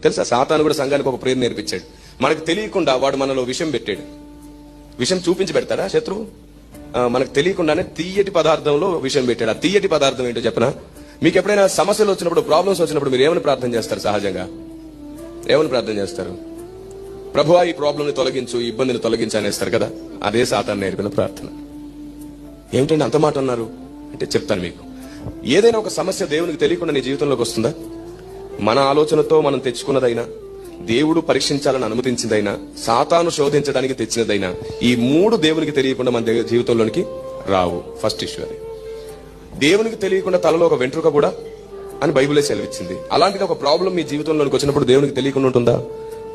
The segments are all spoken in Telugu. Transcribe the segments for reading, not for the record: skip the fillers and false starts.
తెలుసా, సాతాను కూడా సంఘానికి ఒక ప్రేమ నేర్పించాడు. మనకు తెలియకుండా వాడు మనలో విషం పెట్టాడు. విషం చూపించి పెడతాడా శత్రువు? మనకు తెలియకుండానే తీయటి పదార్థంలో విషం పెట్టాడు. ఆ తీయటి పదార్థం ఏంటో చెప్పనా? మీకు ఎప్పుడైనా సమస్యలు వచ్చినప్పుడు, ప్రాబ్లమ్స్ వచ్చినప్పుడు మీరు ఏమని ప్రార్థన చేస్తారు? సహజంగా ఏమని ప్రార్థన చేస్తారు? ప్రభువా ఈ ప్రాబ్లంని తొలగించు, ఈ ఇబ్బందిని తొలగించు అనేస్తారు కదా. అదే సాతాను నేర్పిన ప్రార్థన. ఏమిటండి అంత మాట అన్నారు అంటే చెప్తాను మీకు. ఏదైనా ఒక సమస్య దేవునికి తెలియకుండా నీ జీవితంలోకి వస్తుందా? మన ఆలోచనతో మనం తెచ్చుకున్నదైనా, దేవుడు పరీక్షించాలని అనుమతించిందైనా, సాతాను శోధించడానికి తెచ్చినదైనా, ఈ మూడు దేవునికి తెలియకుండా మన జీవితంలోనికి రావు. ఫస్ట్ ఇష్యూ అది. దేవునికి తెలియకుండా తలలో ఒక వెంట్రుక కూడా అని బైబిలే సెలవిచ్చింది. అలాంటిది ఒక ప్రాబ్లం మీ జీవితంలోనికి వచ్చినప్పుడు దేవునికి తెలియకుండా ఉంటుందా?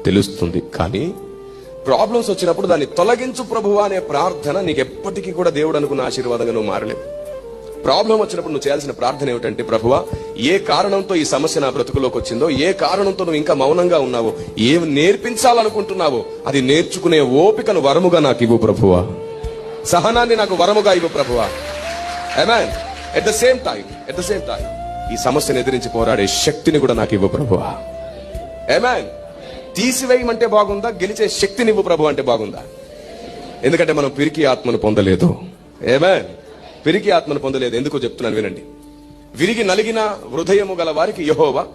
తెలుస్తుంది. కానీ ప్రాబ్లమ్స్ వచ్చినప్పుడు దాన్ని తొలగించు ప్రభువా అనే ప్రార్థన నీకు ఎప్పటికీ కూడా దేవుడు అనుకున్న ఆశీర్వాదంగా నువ్వు మారలేవు. ప్రాబ్లం వచ్చినప్పుడు నువ్వు చేయాల్సిన ప్రార్థన ఏమిటంటే, ప్రభువా ఏ కారణంతో ఈ సమస్య నా బ్రతుకులోకి వచ్చిందో, ఏ కారణంతో నువ్వు ఇంకా మౌనంగా ఉన్నావో, ఏం నేర్పించాలనుకుంటున్నావో అది నేర్చుకునే ఓపికను వరముగా నాకు ఇవ్వు ప్రభువా. సహనాన్ని నాకు వరముగా ఇవ్వు ప్రభువా. ఆమేన్. ఎట్ ద సేమ్ టైం ఈ సమస్యను ఎదిరించి పోరాడే శక్తిని కూడా నాకు ఇవ్వు ప్రభువా. ఆమేన్. తీసివేయమంటే బాగుందా, గెలిచే శక్తిని ఇవ్వు ప్రభు అంటే బాగుందా? ఎందుకంటే మనం పిరికి ఆత్మను పొందలేదు. ఆమేన్. పిరికి ఆత్మను పొందలేదు. ఎందుకో చెప్తున్నాను వినండి. విరిగి నలిగిన హృదయము గల వారికి యెహోవా